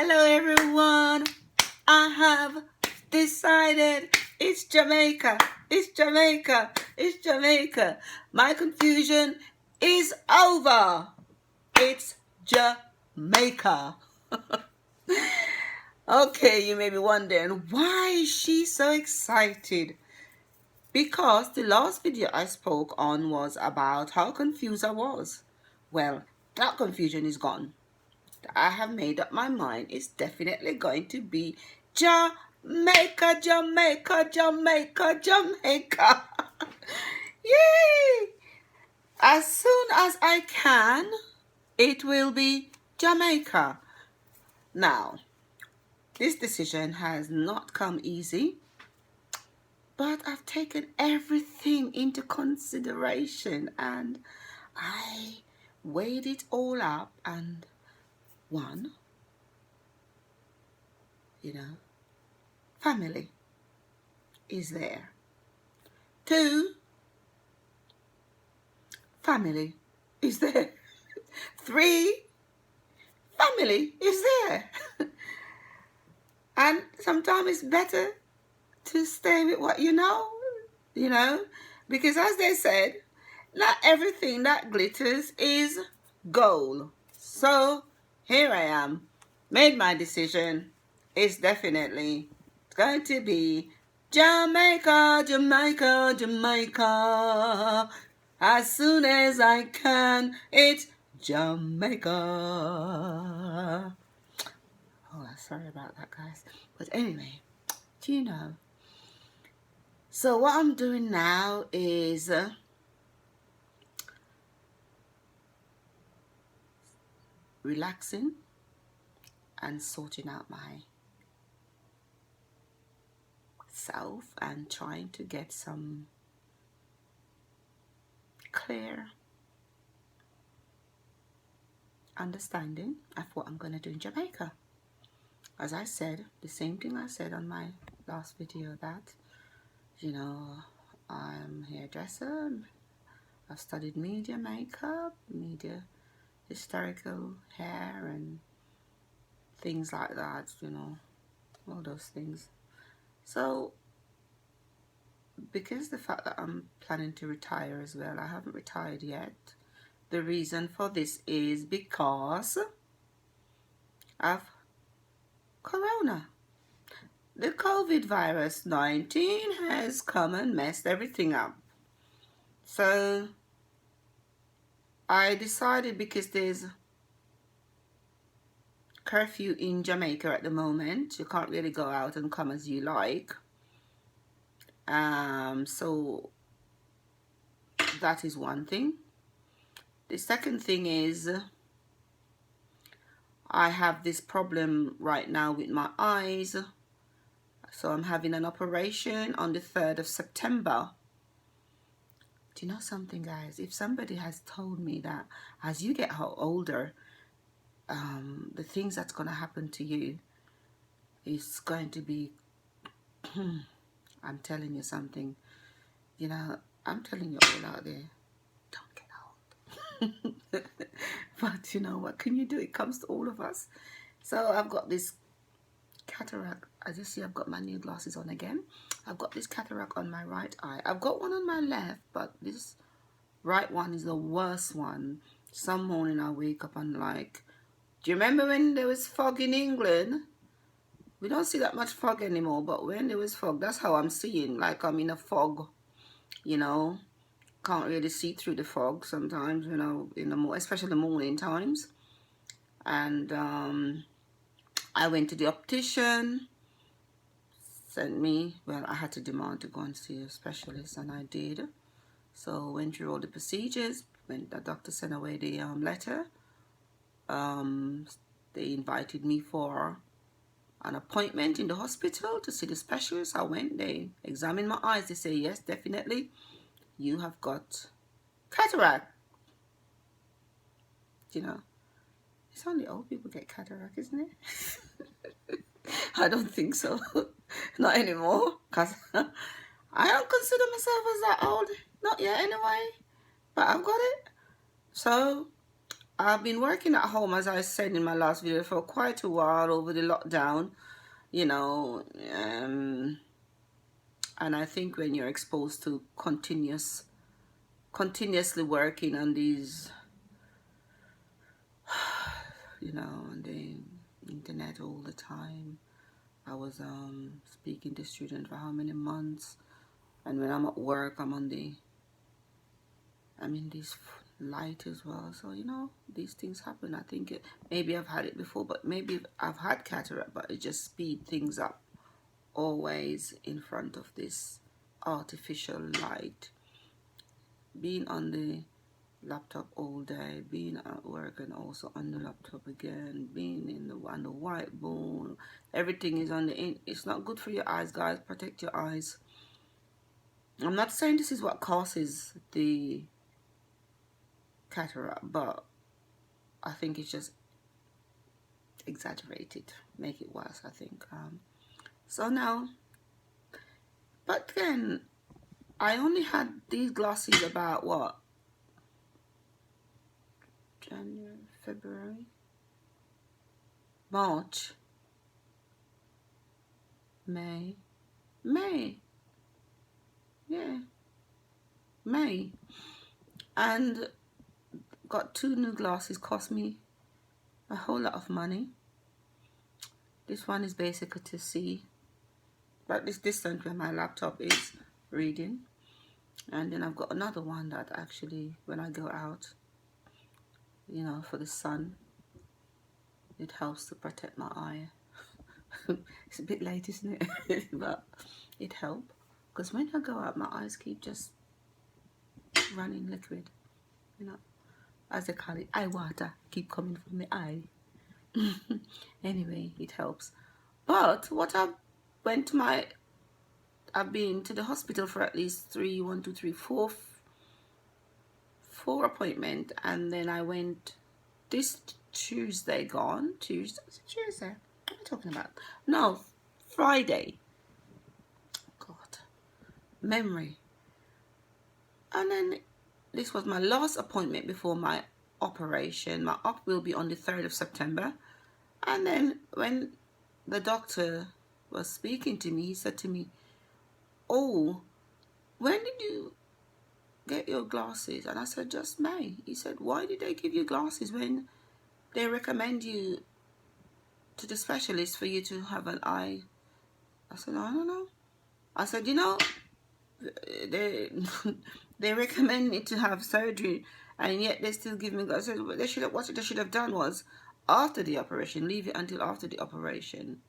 Hello everyone, I have decided it's Jamaica, it's Jamaica, it's Jamaica. My confusion is over. It's Jamaica. Okay, you may be wondering, why is she so excited? Because the last video I spoke on was about how confused I was. Well, that confusion is gone. I have made up my mind. It's definitely going to be Jamaica, Jamaica, Jamaica, Jamaica. Yay! As soon as I can, it will be Jamaica. Now, this decision has not come easy, but I've taken everything into consideration and I weighed it all up, and one, family is there. 2, family is there. 3, family is there. And sometimes it's better to stay with what you know, because as they said, not everything that glitters is gold. So here I am, made my decision. It's definitely going to be Jamaica, Jamaica, Jamaica. As soon as I can, it's Jamaica. Oh, sorry about that, guys. But anyway, do you know? So what I'm doing now is relaxing and sorting out myself and trying to get some clear understanding of what I'm going to do in Jamaica. As I said, the same thing I said on my last video, that I'm a hairdresser. I've studied media makeup, media historical hair and things like that, all those things. So because the fact that I'm planning to retire as well, I haven't retired yet. The reason for this is because of Corona. The COVID virus 19 has come and messed everything up. So I decided, because there's curfew in Jamaica at the moment, you can't really go out and come as you like. So that is one thing. The second thing is I have this problem right now with my eyes. So I'm having an operation on the 3rd of September. Do you know something, guys? If somebody has told me that as you get older, the things that's going to happen to you is going to be, I'm telling you something, I'm telling you all out there, don't get old. But what can you do? It comes to all of us. So I've got this cataract. As you see, I've got my new glasses on again. I've got this cataract on my right eye. I've got one on my left, but this right one is the worst one. Some morning I wake up and like, do you remember when there was fog in England? We don't see that much fog anymore, but when there was fog, that's how I'm seeing. Like I'm in a fog, Can't really see through the fog sometimes, especially the morning times. And I went to the optician, I had to demand to go and see a specialist, and I did. So went through all the procedures. When the doctor sent away the letter, they invited me for an appointment in the hospital to see the specialist. I went, they examined my eyes. They say, yes, definitely, you have got cataract. It's only old people get cataract, isn't it? I don't think so. Not anymore, because I don't consider myself as that old. Not yet anyway, but I've got it. So I've been working at home, as I said in my last video, for quite a while over the lockdown, you know, and I think when you're exposed to continuously working on these, you know, on the internet all the time. I was speaking to students for how many months, and when I'm at work, I'm in this light as well. So you know, these things happen. I think maybe I've had it before, but maybe I've had cataract, but it just speed things up. Always in front of this artificial light, being on the laptop all day, being at work and also on the laptop again, being on the whiteboard, everything is on it's not good for your eyes, guys. Protect your eyes. I'm not saying this is what causes the cataract, but I think it's just exaggerated, make it worse, I think. So now, but then I only had these glasses about what, January, February, March, May, yeah, May, and got 2 new glasses. Cost me a whole lot of money. This one is basically to see, but this distance where my laptop is reading, and then I've got another one that actually, when I go out, you know, for the sun, it helps to protect my eye. It's a bit late, isn't it? But it helps, because when I go out, my eyes keep just running liquid, you know, as they call it, eye water keep coming from the eye. Anyway, it helps. But what I've been to the hospital for at least 4 appointments, and then I went this Tuesday. Tuesday? What am I talking about? No, Friday. God, memory. And then this was my last appointment before my operation. My op will be on the 3rd of September. And then when the doctor was speaking to me, he said to me, "Oh, when did you get your glasses?" And I said, "Just May." He said, "Why did they give you glasses when they recommend you to the specialist for you to have an eye?" I said, "I don't know." I said, "You know, they they recommend me to have surgery, and yet they still give me glasses." I said, what they should have done was, after the operation, leave it until after the operation,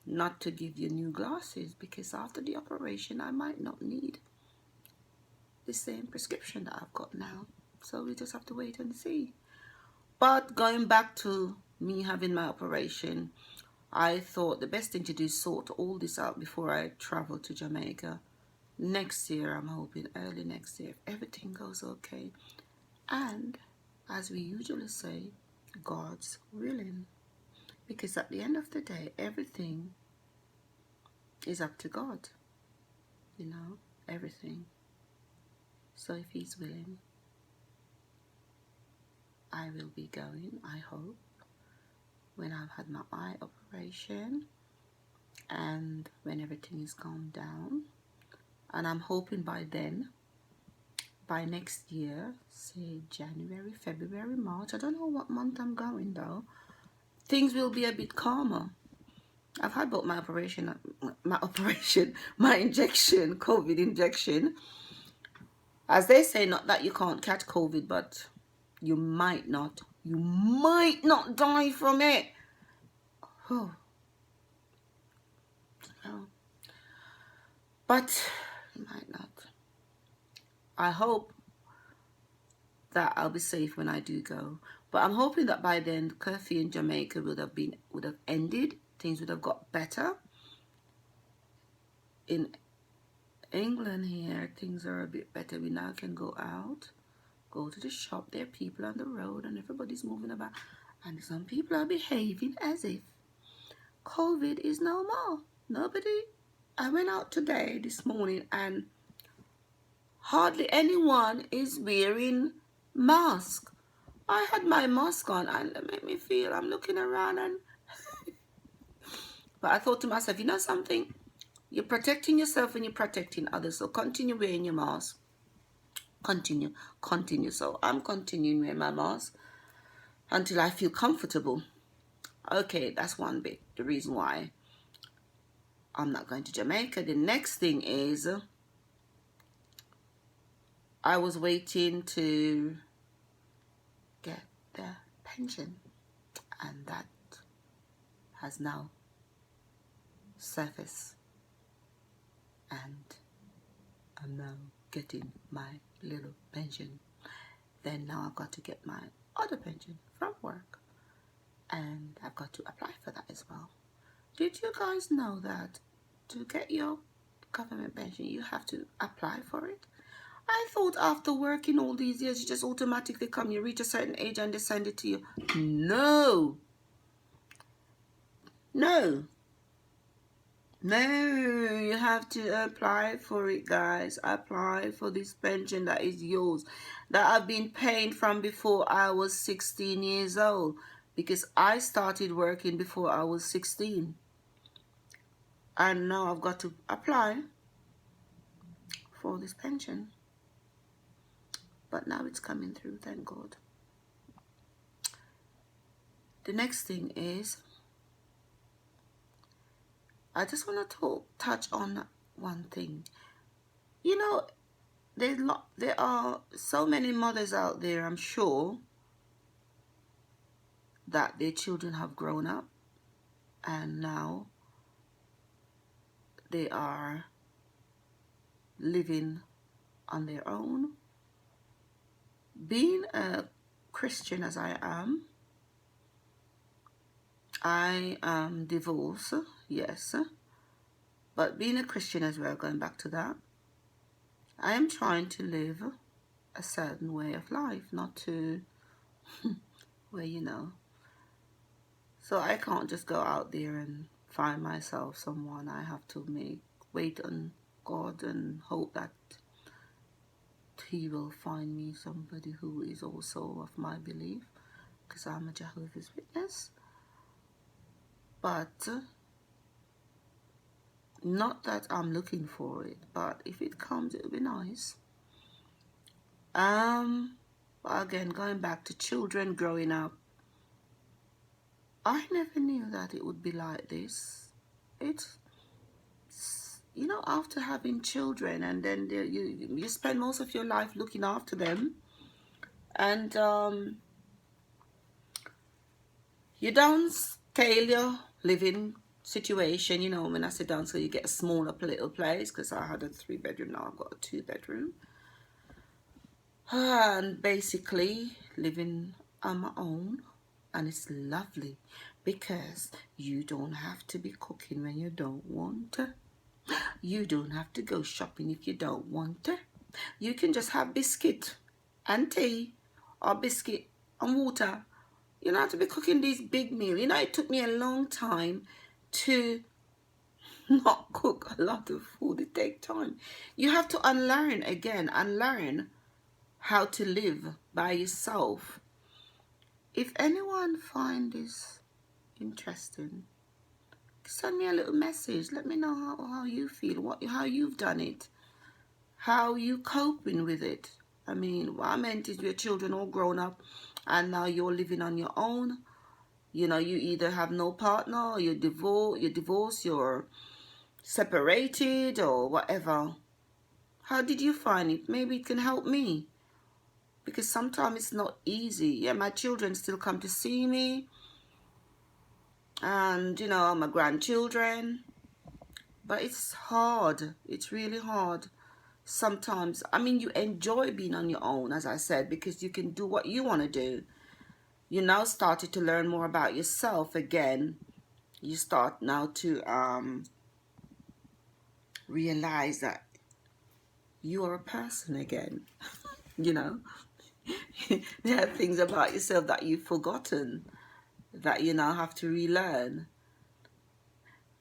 not to give you new glasses, because after the operation I might not need the same prescription that I've got now. So we just have to wait and see. But going back to me having my operation, I thought the best thing to do is sort all this out before I travel to Jamaica. Next year, I'm hoping early next year, if everything goes okay. And as we usually say, God's willing. Because at the end of the day, everything is up to God. You know, everything. So if He's willing, I will be going, I hope, when I've had my eye operation and when everything is calmed down. And I'm hoping by then, by next year, say January, February, March, I don't know what month I'm going though, things will be a bit calmer. I've had both my injection, COVID injection. As they say, not that you can't catch COVID, but you might not die from it. Oh. But you might not. I hope that I'll be safe when I do go. But I'm hoping that by then curfew in Jamaica would have ended. Things would have got better. In England here, things are a bit better. We now can go out, go to the shop. There are people on the road and everybody's moving about. And some people are behaving as if COVID is no more. Nobody. I went out this morning, and hardly anyone is wearing mask. I had my mask on and it made me feel, I'm looking around and, but I thought to myself, you know something? You're protecting yourself and you're protecting others. So continue wearing your mask. Continue. So I'm continuing wearing my mask until I feel comfortable. Okay, that's one bit. The reason why I'm not going to Jamaica. The next thing is I was waiting to get the pension, and that has now surfaced, and I'm now getting my little pension. Then now I've got to get my other pension from work, and I've got to apply for that as well. Did you guys know that to get your government pension you have to apply for it? I thought after working all these years, you just automatically come, you reach a certain age and they send it to you. No. No. No, you have to apply for it, guys. Apply for this pension that is yours, that I've been paying from before I was 16 years old, because I started working before I was 16. And now I've got to apply for this pension. But now it's coming through, thank God. The next thing is, I just want to touch on one thing. You know, there are so many mothers out there, I'm sure, that their children have grown up and now they are living on their own. Being a Christian as I am divorced, yes, but being a Christian as well, going back to that, I am trying to live a certain way of life, not to, well, you know, so I can't just go out there and find myself someone. I have to wait on God and hope that He will find me somebody who is also of my belief, because I'm a Jehovah's Witness. But not that I'm looking for it, but if it comes, it would be nice. Again, going back to children growing up, I never knew that it would be like this. It's, you know, after having children, and then you spend most of your life looking after them, and you downscale your living situation. You know, when I say downscale, you get a smaller little place, because I had a 3-bedroom, now I've got a 2-bedroom. And basically living on my own, and it's lovely because you don't have to be cooking when you don't want to. You don't have to go shopping if you don't want to. You can just have biscuit and tea, or biscuit and water. You don't have to be cooking these big meals. You know, it took me a long time to not cook a lot of food. It takes time. You have to unlearn again, unlearn how to live by yourself. If anyone finds this interesting, send me a little message. Let me know how you feel, how you've done it, how you coping with it. I mean, what I meant is your children all grown up and now you're living on your own. You know, you either have no partner, or you're divorced, you're separated, or whatever. How did you find it? Maybe it can help me, because sometimes it's not easy. Yeah, my children still come to see me, and, you know, my grandchildren, but it's hard. It's really hard sometimes. I mean, you enjoy being on your own, as I said, because you can do what you want to do. You now started to learn more about yourself again. You start now to realize that you are a person again. You know, there are things about yourself that you've forgotten, that you now have to relearn.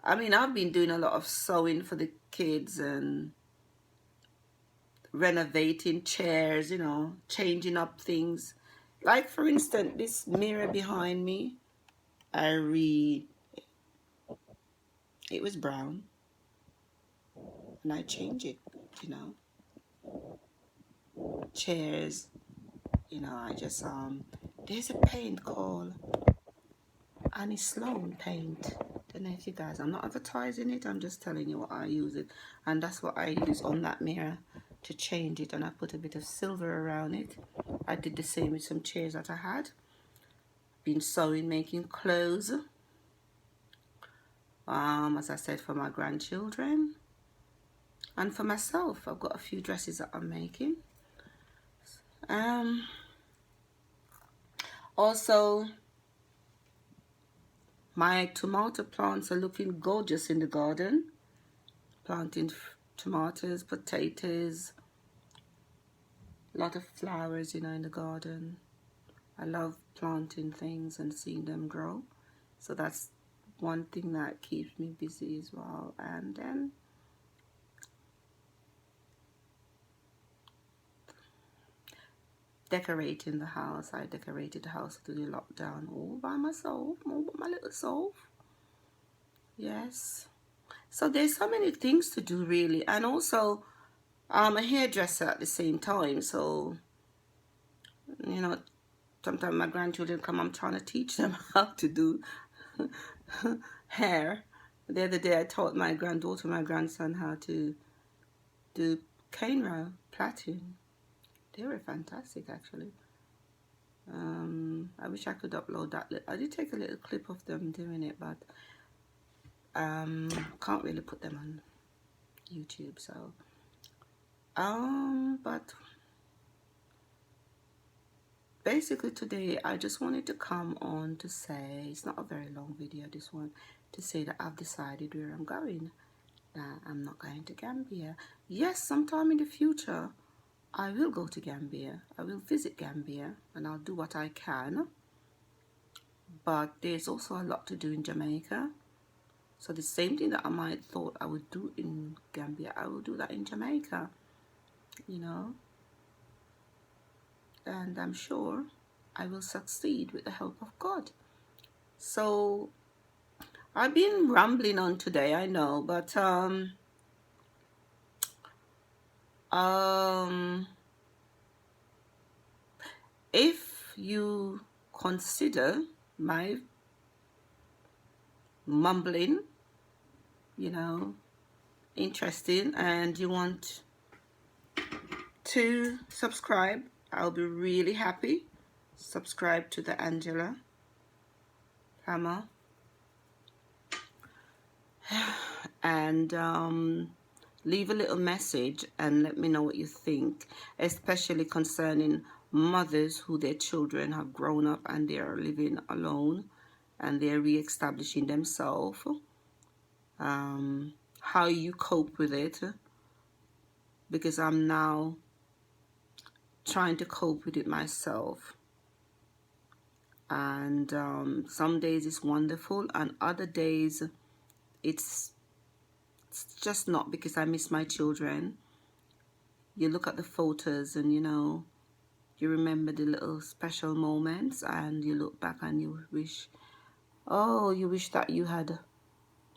I mean, I've been doing a lot of sewing for the kids and renovating chairs, you know, changing up things Like for instance, this mirror behind me, it was brown, and I changed it. You know, chairs. You know, I just there's a paint called Annie Sloan paint. Don't know if you guys. I'm not advertising it. I'm just telling you what I use it, and that's what I use on that mirror to change it. And I put a bit of silver around it. I did the same with some chairs that I had. Been sewing, making clothes. As I said, for my grandchildren and for myself. I've got a few dresses that I'm making. Also, my tomato plants are looking gorgeous in the garden. Planting tomatoes, potatoes, a lot of flowers, you know, in the garden. I love planting things and seeing them grow. So that's one thing that keeps me busy as well. And then decorating the house. I decorated the house through the lockdown all by myself, all by my little self. Yes. So there's so many things to do really. And also I'm a hairdresser at the same time. So, you know, sometimes my grandchildren come, I'm trying to teach them how to do hair. The other day I taught my granddaughter, my grandson how to do cane row, plaiting. They were fantastic actually. I wish I could upload that. I did take a little clip of them doing it, but can't really put them on YouTube. So but basically today I just wanted to come on to say, it's not a very long video, this one, to say that I've decided where I'm going. That I'm not going to Gambia. Yes, sometime in the future I will go to Gambia. I will visit Gambia and I'll do what I can. But there's also a lot to do in Jamaica. So the same thing that I might thought I would do in Gambia, I will do that in Jamaica, you know. And I'm sure I will succeed with the help of God. So I've been rambling on today, I know, but if you consider my mumbling, you know, interesting, and you want to subscribe, I'll be really happy. Subscribe to the Angela Hammer and leave a little message and let me know what you think, especially concerning mothers who their children have grown up and they are living alone and they're re-establishing themselves. How you cope with it, because I'm now trying to cope with it myself. And some days it's wonderful and other days it's just not, because I miss my children. You look at the photos and, you know, you remember the little special moments and you look back and you wish, oh, you wish that you had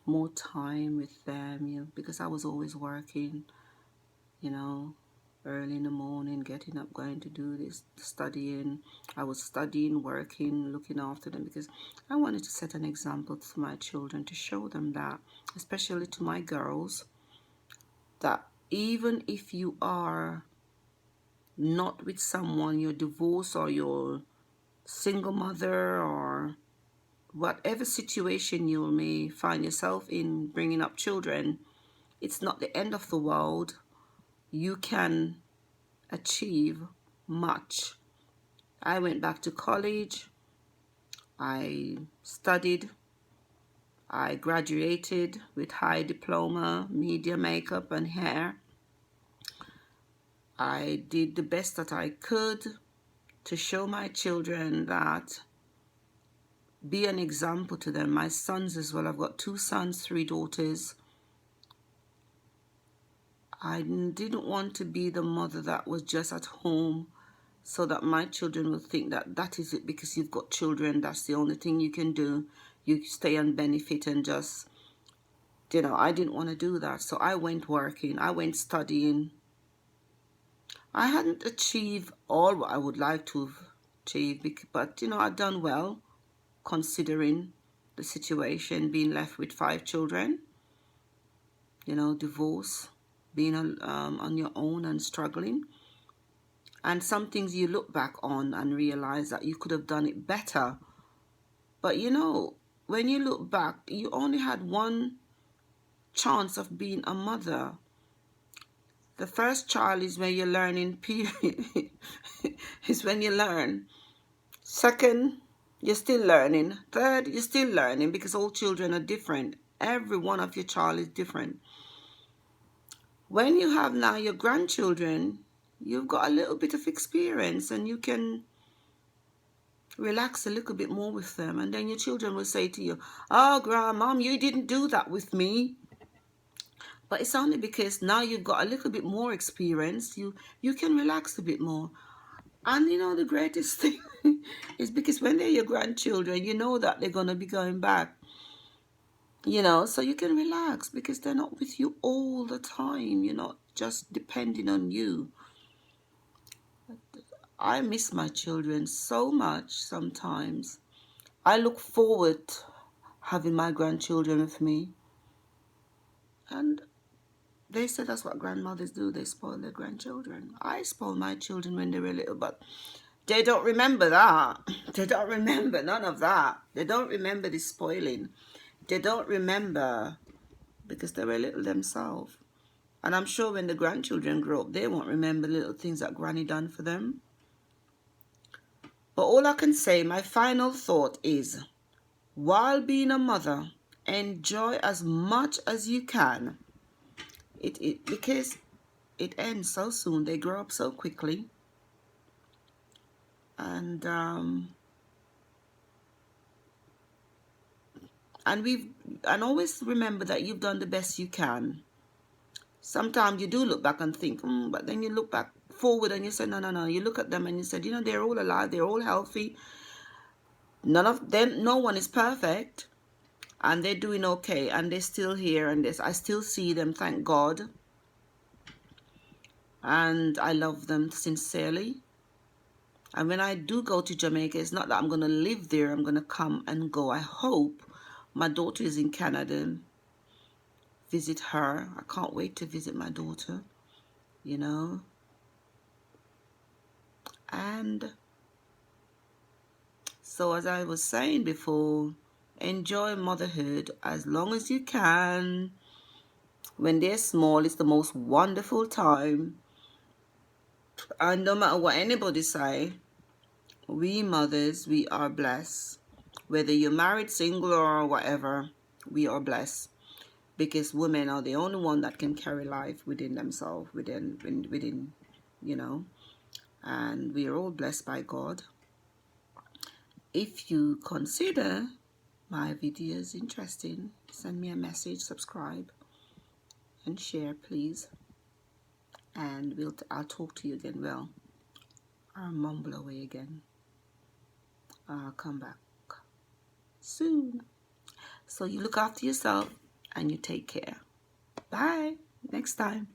more time with them, you know, because I was always working, you know, early in the morning, getting up, going to do this, studying. I was studying, working, looking after them, because I wanted to set an example to my children, to show them that, especially to my girls, that even if you are not with someone, you're divorced or you're single mother or whatever situation you may find yourself in bringing up children, it's not the end of the world. You can achieve much. I went back to college, I studied, I graduated with high diploma, media, makeup and hair. I did the best that I could to show my children that, be an example to them. My sons as well, I've got 2 sons, 3 daughters. I didn't want to be the mother that was just at home so that my children will think that that is it, because you've got children, that's the only thing you can do. You stay and benefit and just, you know, I didn't want to do that. So I went working, I went studying. I hadn't achieved all what I would like to have achieved, but, you know, I'd done well considering the situation, being left with 5 children, you know, divorce, being on your own and struggling. And some things you look back on and realize that you could have done it better. But, you know, when you look back, you only had one chance of being a mother. The first child is when you're learning, period. Is when you learn. Second, you're still learning. Third, you're still learning, because all children are different. Every one of your child is different. When you have now your grandchildren, you've got a little bit of experience and you can relax a little bit more with them. And then your children will say to you, oh, Grandmom, you didn't do that with me. But it's only because now you've got a little bit more experience, you can relax a bit more. And you know, the greatest thing is because when they're your grandchildren, you know that they're going to be going back. You know, so you can relax because they're not with you all the time. You're not just depending on you. I miss my children so much sometimes. I look forward to having my grandchildren with me. And they say that's what grandmothers do. They spoil their grandchildren. I spoil my children when they were little, but they don't remember that. They don't remember none of that. They don't remember the spoiling. They don't remember because they were little themselves. And I'm sure when the grandchildren grow up, they won't remember little things that Granny done for them. But all I can say, my final thought is, while being a mother, enjoy as much as you can. Because it ends so soon. They grow up so quickly. And always remember that you've done the best you can. Sometimes you do look back and think, but then you look back forward and you say, no. You look at them and you said, you know, they're all alive, they're all healthy. None of them, no one is perfect, and they're doing okay, and they're still here, and I still see them, thank God. And I love them sincerely. And when I do go to Jamaica, it's not that I'm going to live there, I'm going to come and go. I hope my daughter is in Canada. Visit her. I can't wait to visit my daughter, you know. And so, as I was saying before, enjoy motherhood as long as you can. When they're small, it's the most wonderful time. And no matter what anybody say, we mothers, we are blessed. Whether you're married, single, or whatever, we are blessed. Because women are the only one that can carry life within themselves, within, you know. And we are all blessed by God. If you consider my videos interesting, send me a message, subscribe, and share, please. And I'll talk to you again. Well, I'll mumble away again. I'll come back soon. So you look after yourself and you take care. Bye. Next time.